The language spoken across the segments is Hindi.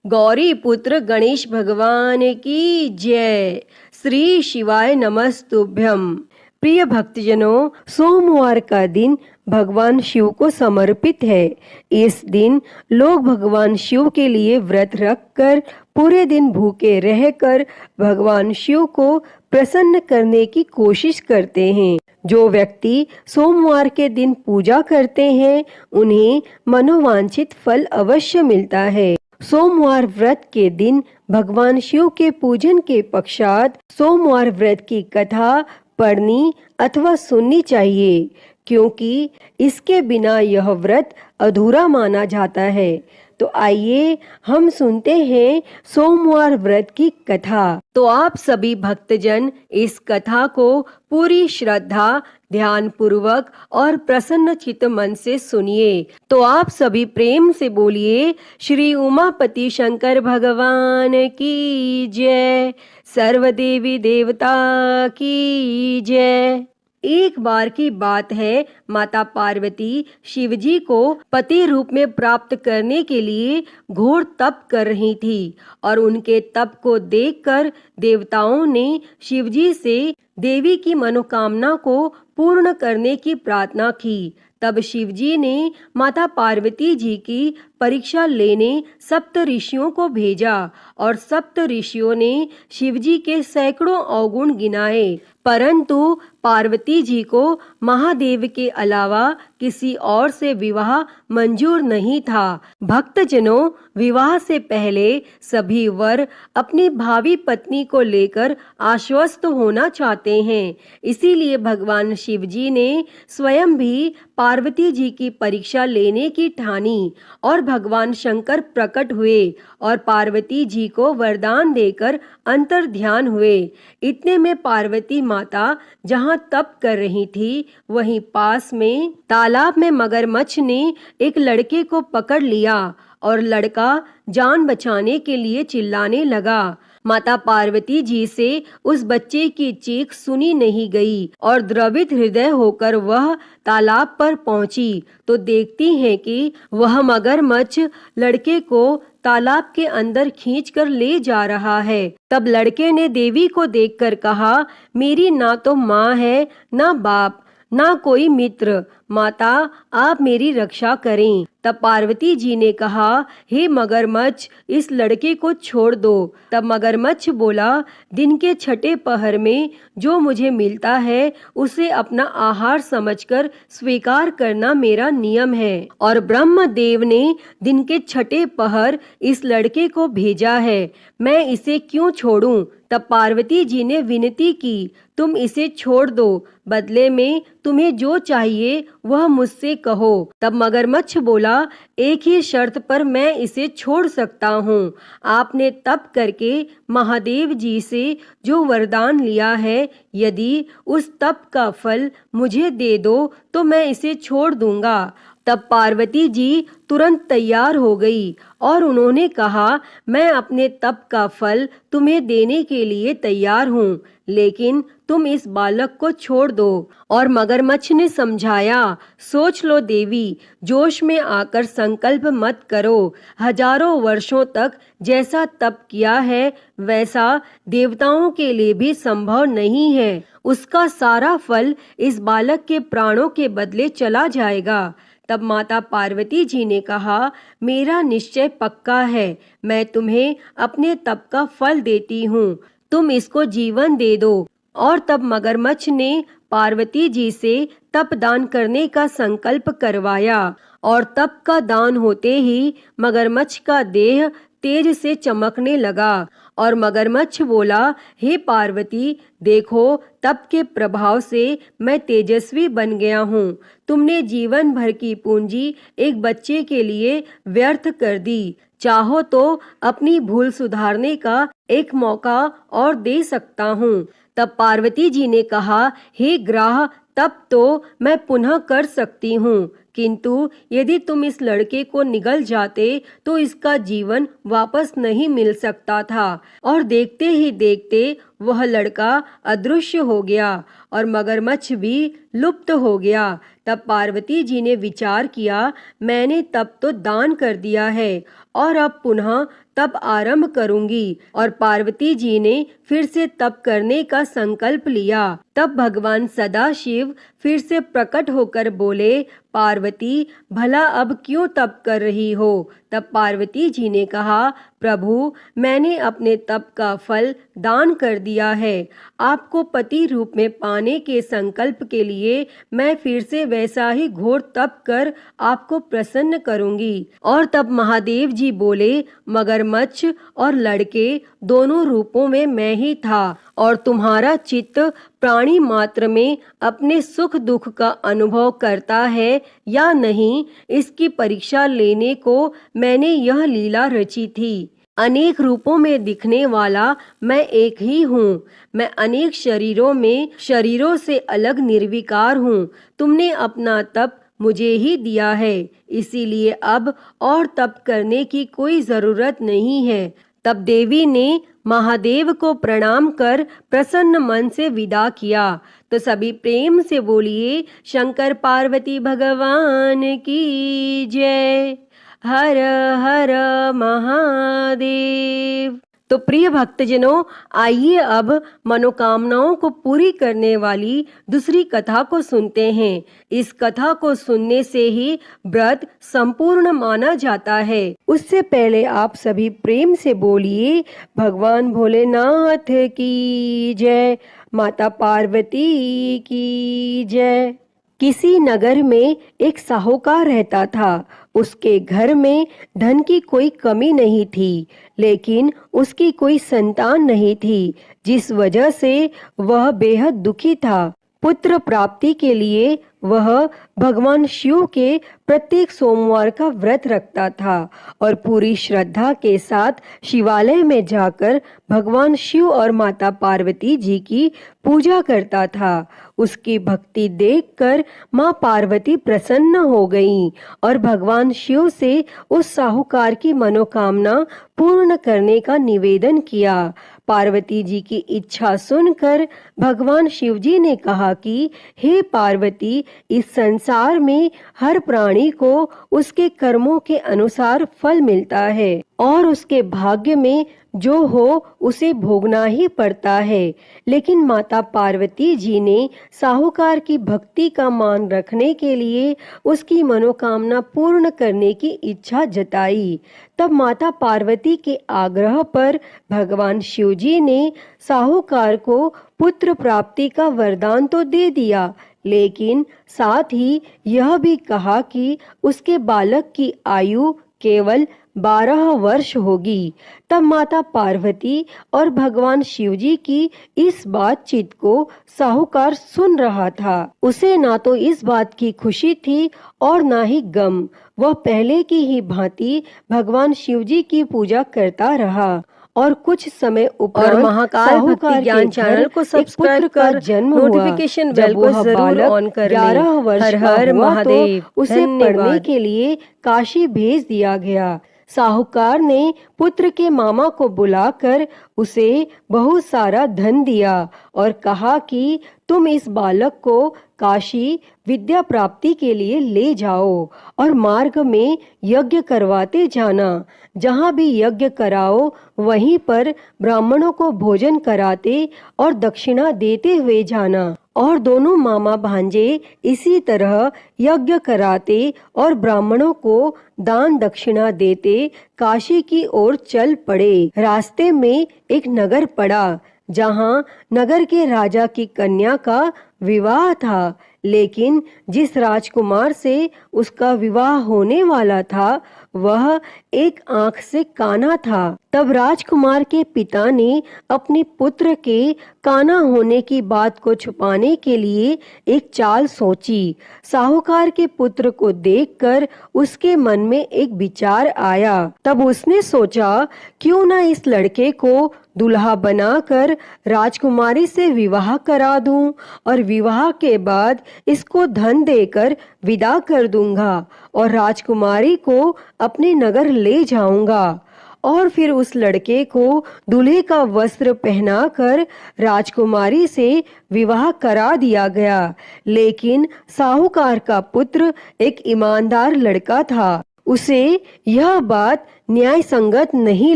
गौरी पुत्र गणेश भगवान की जय। श्री शिवाय नमस्तुभ्यम। प्रिय भक्तजनों, सोमवार का दिन भगवान शिव को समर्पित है। इस दिन लोग भगवान शिव के लिए व्रत रखकर पूरे दिन भूखे रहकर भगवान शिव को प्रसन्न करने की कोशिश करते हैं। जो व्यक्ति सोमवार के दिन पूजा करते हैं उन्हें मनोवांछित फल अवश्य मिलता है। सोमवार व्रत के दिन भगवान शिव के पूजन के पश्चात सोमवार व्रत की कथा पढ़नी अथवा सुननी चाहिए, क्योंकि इसके बिना यह व्रत अधूरा माना जाता है। तो आइए हम सुनते हैं सोमवार व्रत की कथा। तो आप सभी भक्तजन इस कथा को पूरी श्रद्धा, ध्यान पूर्वक और प्रसन्न चित्त मन से सुनिए। तो आप सभी प्रेम से बोलिए, श्री उमापति शंकर भगवान की जय, सर्व देवी देवता की जय। एक बार की बात है, माता पार्वती शिवजी को पति रूप में प्राप्त करने के लिए घोर तप कर रही थी और उनके तप को देखकर देवताओं ने शिवजी से देवी की मनोकामना को पूर्ण करने की प्रार्थना की। तब शिवजी ने माता पार्वती जी की परीक्षा लेने सप्त ऋषियों को भेजा और सप्त ऋषियों ने शिवजी के सैकड़ों अवगुण गिनाए, परंतु पार्वती जी को महादेव के अलावा किसी और से विवाह मंजूर नहीं था। भक्तजनों, विवाह से पहले सभी वर अपनी भावी पत्नी को लेकर आश्वस्त होना चाहते हैं। इसीलिए भगवान शिवजी ने स्वयं भी पार्वती जी की परीक्षा लेने की ठानी और भगवान शंकर प्रकट हुए और पार्वती जी को वरदान देकर अंतर ध्यान हुए। इतने में पार्वती माता जहाँ तप कर रही थी, वहीं पास में तालाब में मगरमच्छ ने एक लड़के को पकड़ लिया और लड़का जान बचाने के लिए चिल्लाने लगा। माता पार्वती जी से उस बच्चे की चीख सुनी नहीं गई और द्रवित हृदय होकर वह तालाब पर पहुंची तो देखती हैं कि वह मगरमच्छ लड़के को तालाब के अंदर खींचकर ले जा रहा है। तब लड़के ने देवी को देखकर कहा, मेरी ना तो माँ है, ना बाप, ना कोई मित्र, माता आप मेरी रक्षा करें। तब पार्वती जी ने कहा, हे मगरमच्छ, इस लड़के को छोड़ दो। तब मगरमच्छ बोला, दिन के छठे पहर में जो मुझे मिलता है उसे अपना आहार समझकर स्वीकार करना मेरा नियम है और ब्रह्मदेव ने दिन के छठे पहर इस लड़के को भेजा है, मैं इसे क्यों छोड़ूं? तब पार्वती जी ने विनती की, तुम इसे छोड़ दो, बदले में तुम्हें जो चाहिए वह मुझसे कहो। तब मगरमच्छ बोला, एक ही शर्त पर मैं इसे छोड़ सकता हूँ। आपने तप करके महादेव जी से जो वरदान लिया है, यदि उस तप का फल मुझे दे दो तो मैं इसे छोड़ दूंगा। तब पार्वती जी तुरंत तैयार हो गई और उन्होंने कहा, मैं अपने तप का फल तुम्हें देने के लिए तैयार हूँ, लेकिन तुम इस बालक को छोड़ दो। और मगरमच्छ ने समझाया, सोच लो देवी, जोश में आकर संकल्प मत करो। हजारों वर्षों तक जैसा तप किया है वैसा देवताओं के लिए भी संभव नहीं है। उसका सारा फल इस बालक के प्राणों के बदले चला जाएगा। तब माता पार्वती जी ने कहा, मेरा निश्चय पक्का है, मैं तुम्हें अपने तप का फल देती हूँ, तुम इसको जीवन दे दो। और तब मगरमच्छ ने पार्वती जी से तप दान करने का संकल्प करवाया और तप का दान होते ही मगरमच्छ का देह तेज से चमकने लगा और मगरमच्छ बोला, हे पार्वती, देखो तप के प्रभाव से मैं तेजस्वी बन गया हूँ। तुमने जीवन भर की पूंजी एक बच्चे के लिए व्यर्थ कर दी। चाहो तो अपनी भूल सुधारने का एक मौका और दे सकता हूँ। तब पार्वती जी ने कहा, हे ग्राह, तब तो मैं पुनः कर सकती हूँ, किंतु यदि तुम इस लड़के को निगल जाते तो इसका जीवन वापस नहीं मिल सकता था। और देखते ही देखते वह लड़का अदृश्य हो गया और मगरमच्छ भी लुप्त हो गया। तब पार्वती जी ने विचार किया, मैंने तब तो दान कर दिया है और अब पुनः तप आरंभ करूंगी। और पार्वती जी ने फिर से तप करने का संकल्प लिया। तब भगवान सदाशिव फिर से प्रकट होकर बोले, पार्वती भला अब क्यों तप कर रही हो? तब पार्वती जी ने कहा, प्रभु मैंने अपने तप का फल दान कर दिया है। आपको पति रूप में पाने के संकल्प के लिए मैं फिर से वैसा ही घोर तप कर आपको प्रसन्न करूंगी। और तब महादेव जी बोले, मगरमच्छ और लड़के दोनों रूपों में मैं ही था और तुम्हारा चित्त प्राणी मात्र में अपने सुख दुख का अनुभव करता है या नहीं, इसकी परीक्षा लेने को मैंने यह लीला रची थी। अनेक रूपों में दिखने वाला मैं एक ही हूँ। मैं अनेक शरीरों से अलग निर्विकार हूँ। तुमने अपना तप मुझे ही दिया है, इसीलिए अब और तप करने की कोई जरूरत नहीं है। तब देवी ने महादेव को प्रणाम कर प्रसन्न मन से विदा किया। तो सभी प्रेम से बोलिए, शंकर पार्वती भगवान की जय। हर हर महादेव। तो प्रिय भक्तजनों, आइए अब मनोकामनाओं को पूरी करने वाली दूसरी कथा को सुनते हैं। इस कथा को सुनने से ही व्रत संपूर्ण माना जाता है। उससे पहले आप सभी प्रेम से बोलिए, भगवान भोलेनाथ की जय, माता पार्वती की जय। किसी नगर में एक साहूकार रहता था। उसके घर में धन की कोई कमी नहीं थी, लेकिन उसकी कोई संतान नहीं थी, जिस वजह से वह बेहद दुखी था। पुत्र प्राप्ति के लिए वह भगवान शिव के प्रत्येक सोमवार का व्रत रखता था और पूरी श्रद्धा के साथ शिवालय में जाकर भगवान शिव और माता पार्वती जी की पूजा करता था। उसकी भक्ति देखकर माँ पार्वती प्रसन्न हो गईं और भगवान शिव से उस साहूकार की मनोकामना पूर्ण करने का निवेदन किया। पार्वती जी की इच्छा सुनकर भगवान शिव जी ने कहा कि हे पार्वती, इस संसार में हर प्राणी को उसके कर्मों के अनुसार फल मिलता है और उसके भाग्य में जो हो उसे भोगना ही पड़ता है। लेकिन माता पार्वती जी ने साहूकार की भक्ति का मान रखने के लिए उसकी मनोकामना पूर्ण करने की इच्छा जताई। तब माता पार्वती के आग्रह पर भगवान शिव जी ने साहूकार को पुत्र प्राप्ति का वरदान तो दे दिया, लेकिन साथ ही यह भी कहा कि उसके बालक की आयु केवल 12 वर्ष होगी। तब माता पार्वती और भगवान शिव जी की इस बातचीत को साहूकार सुन रहा था। उसे ना तो इस बात की खुशी थी और ना ही गम। वह पहले की ही भांति भगवान शिव जी की पूजा करता रहा और कुछ समय उपरांत महाकाल भक्ति ज्ञान चैनल को सब्सक्राइब कर जन्म नोटिफिकेशन बेल को जरूर ऑन कर लें। 11 वर्ष हर हर महादेव। उसे पढ़ने के लिए काशी भेज दिया गया। साहूकार ने पुत्र के मामा को बुलाकर उसे बहुत सारा धन दिया और कहा कि तुम इस बालक को काशी विद्या प्राप्ति के लिए ले जाओ और मार्ग में यज्ञ करवाते जाना। जहाँ भी यज्ञ कराओ वहीं पर ब्राह्मणों को भोजन कराते और दक्षिणा देते हुए जाना। और दोनों मामा भांजे इसी तरह यज्ञ कराते और ब्राह्मणों को दान दक्षिणा देते काशी की ओर चल पड़े। रास्ते में एक नगर पड़ा, जहाँ नगर के राजा की कन्या का विवाह था, लेकिन जिस राजकुमार से उसका विवाह होने वाला था वह एक आंख से काना था। तब राजकुमार के पिता ने अपने पुत्र के काना होने की बात को छुपाने के लिए एक चाल सोची। साहूकार के पुत्र को देखकर उसके मन में एक विचार आया। तब उसने सोचा, क्यों ना इस लड़के को दुल्हा बनाकर राजकुमारी से विवाह करा दूं और विवाह के बाद इसको धन देकर विदा कर दूंगा और राजकुमारी को अपने नगर ले जाऊंगा। और फिर उस लड़के को दूल्हे का वस्त्र पहनाकर राजकुमारी से विवाह करा दिया गया। लेकिन साहूकार का पुत्र एक ईमानदार लड़का था। उसे यह बात न्याय संगत नहीं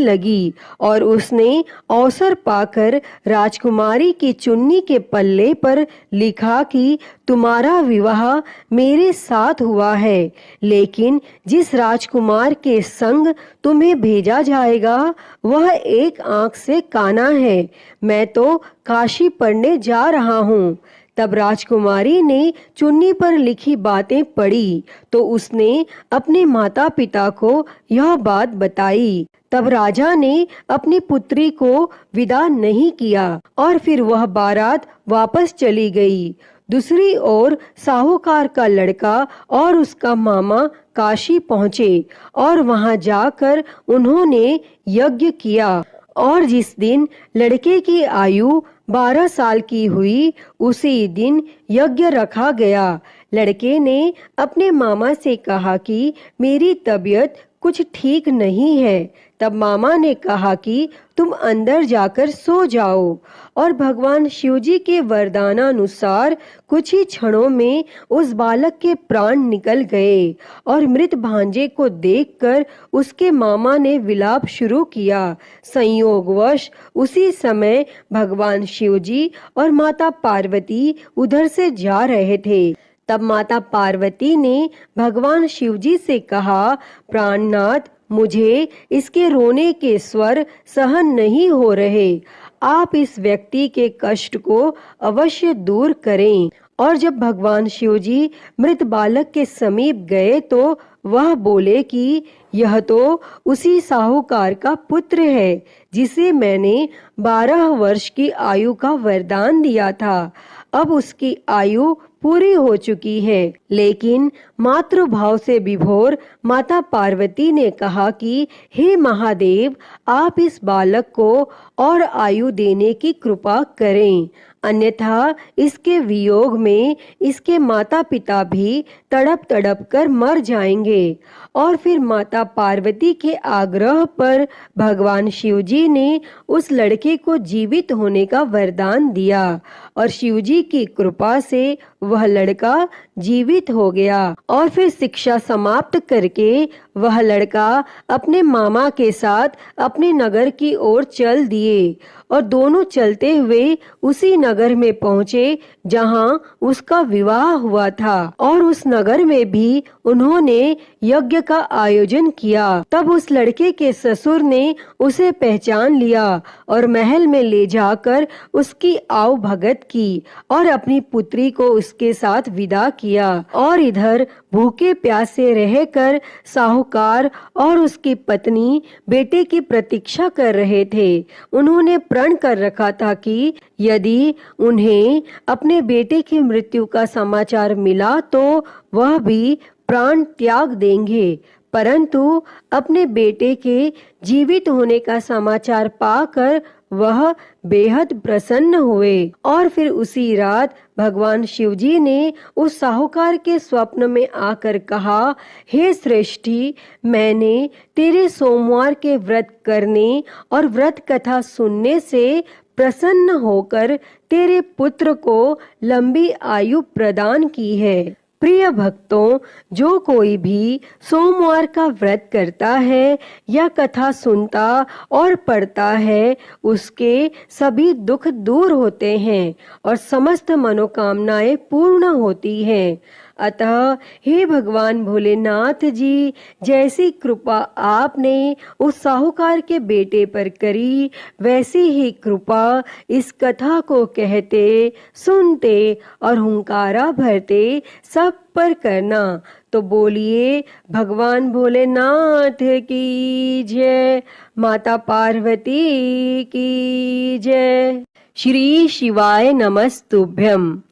लगी और उसने अवसर पाकर राजकुमारी की चुन्नी के पल्ले पर लिखा कि तुम्हारा विवाह मेरे साथ हुआ है, लेकिन जिस राजकुमार के संग तुम्हें भेजा जाएगा वह एक आंख से काना है। मैं तो काशी पढ़ने जा रहा हूँ। तब राजकुमारी ने चुन्नी पर लिखी बातें पढ़ी तो उसने अपने माता पिता को यह बात बताई। तब राजा ने अपनी पुत्री को विदा नहीं किया और फिर वह बारात वापस चली गई। दूसरी ओर साहूकार का लड़का और उसका मामा काशी पहुँचे और वहां जाकर उन्होंने यज्ञ किया और जिस दिन लड़के की आयु 12 साल की हुई उसी दिन यज्ञ रखा गया। लड़के ने अपने मामा से कहा कि मेरी तबीयत कुछ ठीक नहीं है। तब मामा ने कहा कि तुम अंदर जाकर सो जाओ और भगवान शिवजी के वरदानानुसार कुछ ही क्षणों में उस बालक के प्राण निकल गए और मृत भांजे को देखकर उसके मामा ने विलाप शुरू किया। संयोगवश उसी समय भगवान शिवजी और माता पार्वती उधर से जा रहे थे। तब माता पार्वती ने भगवान शिवजी से कहा, प्राणनाथ, मुझे इसके रोने के स्वर सहन नहीं हो रहे। आप इस व्यक्ति के कष्ट को अवश्य दूर करें। और जब भगवान शिवजी मृत बालक के समीप गए तो वह बोले कि यह तो उसी साहूकार का पुत्र है जिसे मैंने 12 वर्ष की आयु का वरदान दिया था। अब उसकी आयु पूरी हो चुकी है। लेकिन मातृभाव से विभोर माता पार्वती ने कहा कि हे महादेव, आप इस बालक को और आयु देने की कृपा करें, अन्यथा इसके वियोग में इसके माता पिता भी तड़प तड़प कर मर जाएंगे। और फिर माता पार्वती के आग्रह पर भगवान शिवजी ने उस लड़के को जीवित होने का वरदान दिया और शिवजी की कृपा से वह लड़का जीवित हो गया। और फिर शिक्षा समाप्त करके वह लड़का अपने मामा के साथ अपने नगर की ओर चल दिए और दोनों चलते हुए उसी नगर में पहुँचे जहाँ उसका विवाह हुआ था और उस नगर में भी उन्होंने यज्ञ का आयोजन किया। तब उस लड़के के ससुर ने उसे पहचान लिया और महल में ले जाकर उसकी आव भगत की और अपनी पुत्री को उसके साथ विदा किया। और इधर भूखे प्यासे रहकर साहूकार और उसकी पत्नी बेटे की प्रतीक्षा कर रहे थे। उन्होंने प्रण कर रखा था कि यदि उन्हें अपने बेटे की मृत्यु का समाचार मिला तो वह भी प्राण त्याग देंगे। परंतु अपने बेटे के जीवित होने का समाचार पाकर वह बेहद प्रसन्न हुए। और फिर उसी रात भगवान शिवजी ने उस साहूकार के स्वप्न में आकर कहा, हे श्रेष्ठी, मैंने तेरे सोमवार के व्रत करने और व्रत कथा सुनने से प्रसन्न होकर तेरे पुत्र को लंबी आयु प्रदान की है। प्रिय भक्तों, जो कोई भी सोमवार का व्रत करता है या कथा सुनता और पढ़ता है उसके सभी दुख दूर होते हैं और समस्त मनोकामनाएं पूर्ण होती हैं। अतः हे भगवान भोलेनाथ जी, जैसी कृपा आपने उस साहूकार के बेटे पर करी वैसी ही कृपा इस कथा को कहते, सुनते और हुंकारा भरते सब पर करना। तो बोलिए भगवान भोलेनाथ की जय, माता पार्वती की जय। श्री शिवाय नमस्तुभ्यम।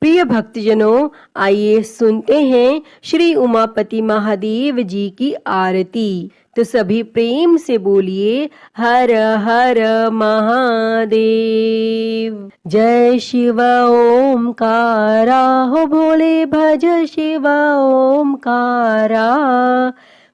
प्रिय भक्तजनों, आइए सुनते हैं श्री उमापति महादेव जी की आरती। तो सभी प्रेम से बोलिए हर हर महादेव। जय शिव ओमकारा, हो भोले भज शिव ओमकारा।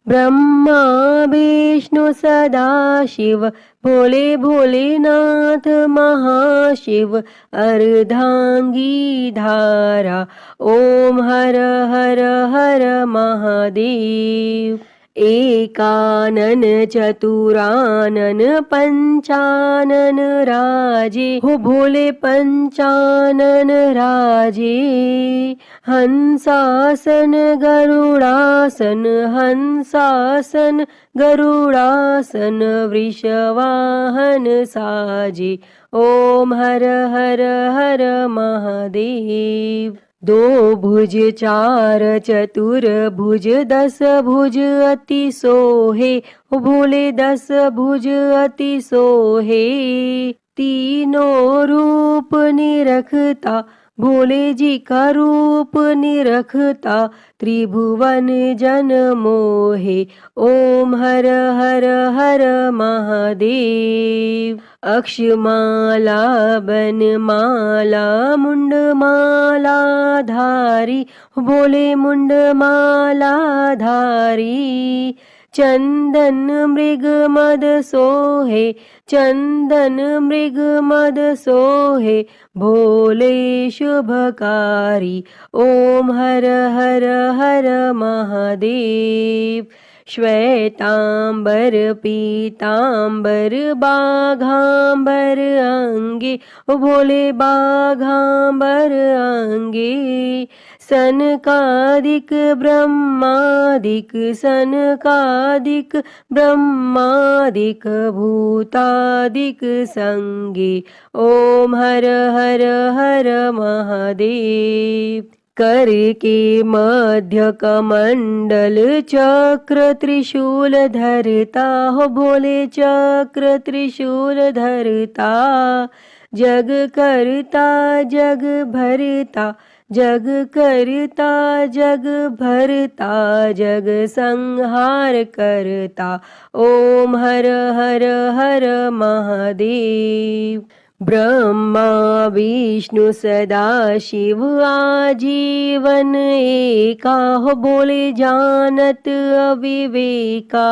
ब्रह्मा विष्णु सदा शिव, भोले भोलेनाथ महाशिव। अर्धांगी धारा, ओम हर हर हर महादेव। एकानन चतुरानन पंचानन राजे, हो भोले पंचानन राजे। हंसासन गरुडासन, हंसासन गरुडासन, वृषवाहन साजे। ओम हर हर हर महादेव। दो भुज चार चतुर भुज, 10 भुज अति सोहे, ओ भोले 10 भुज अति सोहे। तीनों रूप निरखता, भोले जी का रूप निरखता, त्रिभुवन जन मोहे। ओम हर हर हर महादेव। अक्षमाला बनमाला मुंडमाला धारी, भोले मुंडमाला धारी। चंदन मृग मद सोहे, चंदन मृग मद सोहे, भोले शुभकारी। ओम हर हर हर महादेव। श्वेतांबर पीतांबर बाघांबर अंगे, ओ भोले बाघांबर अंगे। सनकादिक ब्रह्मादिक, सनकादिक ब्रह्मादिक, भूतादिक संगे। ओम हर हर हर महादेव। कर के मध्य कमंडल चक्र त्रिशूल धरता, हो भोले चक्र त्रिशूल धरता। जग करता जग भरता, जग करता जग भरता, जग संहार करता। ओम हर हर हर महादेव। ब्रह्मा विष्णु सदा शिव आजीवन एका, हो बोले जानत अविवेका।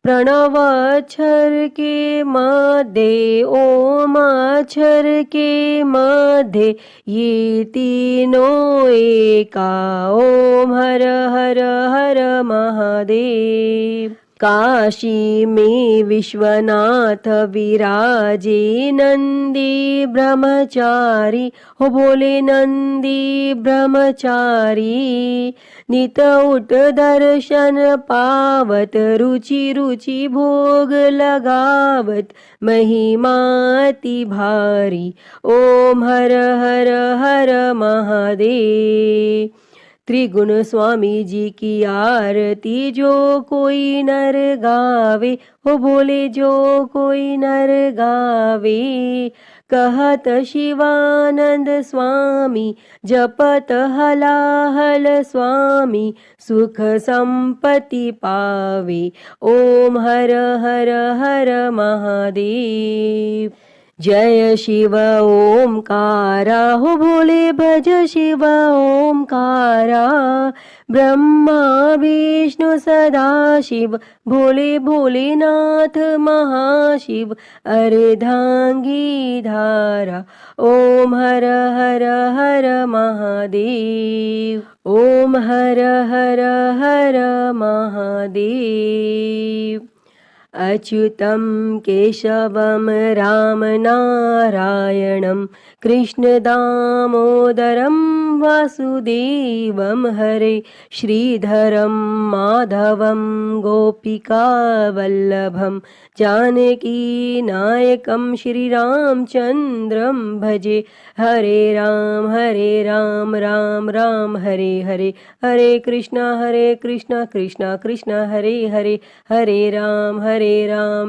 प्रणव अक्षर के मध्य, ओम अक्षर के मध्य, ये तीनों एका। ओम हर हर हर महादेव। काशी में विश्वनाथ विराजे, नंदी ब्रह्मचारी, हो बोले नंदी ब्रह्मचारी। नित उठ दर्शन पावत, रुचि रुचि भोग लगावत, महिमा अति भारी। ओम हर हर हर महादेव। त्रिगुण स्वामी जी की आरती जो कोई नर गावे, हो बोले जो कोई नर गावे। कहत शिवानंद स्वामी, जपत हलाहल स्वामी, सुख संपत्ति पावे। ओम हर हर हर महादेव। जय शिव ओमकारा, हो भोले भज शिव ओमकारा। ब्रह्मा विष्णु सदा शिव, भोले भोलेनाथ महाशिव, अर्धांगी धारा। ओम हर हर हर महादेव। ओम हर हर हर महादेव। अच्युतं केशवं राम नारायणं, कृष्ण दामोदरं वासुदेवं, हरे श्रीधरं माधवं गोपिकावल्लभं, जानकी नायकं श्रीरामचन्द्रं भजे। हरे राम राम राम हरे हरे, हरे कृष्णा कृष्णा कृष्णा हरे हरे, हरे राम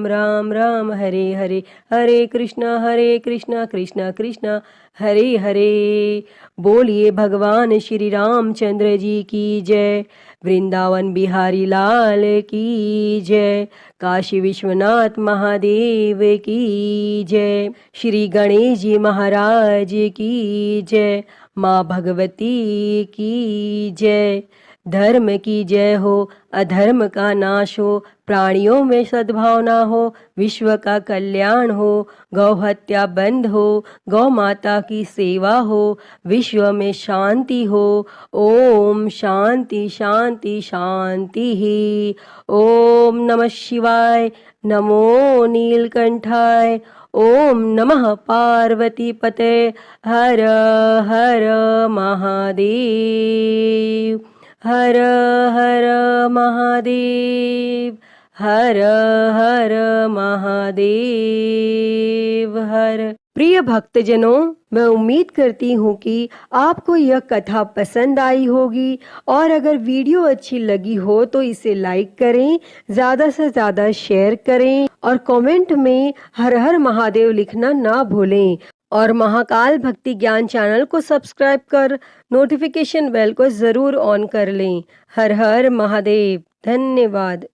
राम राम हरे हरे, हरे कृष्णा कृष्णा कृष्णा हरे हरे। बोलिए भगवान श्री रामचंद्र जी की जय। वृंदावन बिहारी लाल की जय। काशी विश्वनाथ महादेव की जय। श्री गणेश जी महाराज की जय। माँ भगवती की जय। धर्म की जय हो, अधर्म का नाश हो, प्राणियों में सद्भावना हो, विश्व का कल्याण हो, गौ हत्या बंद हो, गौ माता की सेवा हो, विश्व में शांति हो। ओम शांति शांति शांति ही। ओम नमः शिवाय। नमो नीलकंठाय। ओम नमः पार्वती पते। हर हर महादेव। हर हर महादेव। हर हर महादेव हर। प्रिय भक्तजनों, मैं उम्मीद करती हूँ कि आपको यह कथा पसंद आई होगी और अगर वीडियो अच्छी लगी हो तो इसे लाइक करें, ज़्यादा से ज़्यादा शेयर करें और कमेंट में हर हर महादेव लिखना ना भूलें। और महाकाल भक्ति ज्ञान चैनल को सब्सक्राइब कर नोटिफिकेशन बेल को ज़रूर ऑन कर लें। हर हर महादेव। धन्यवाद।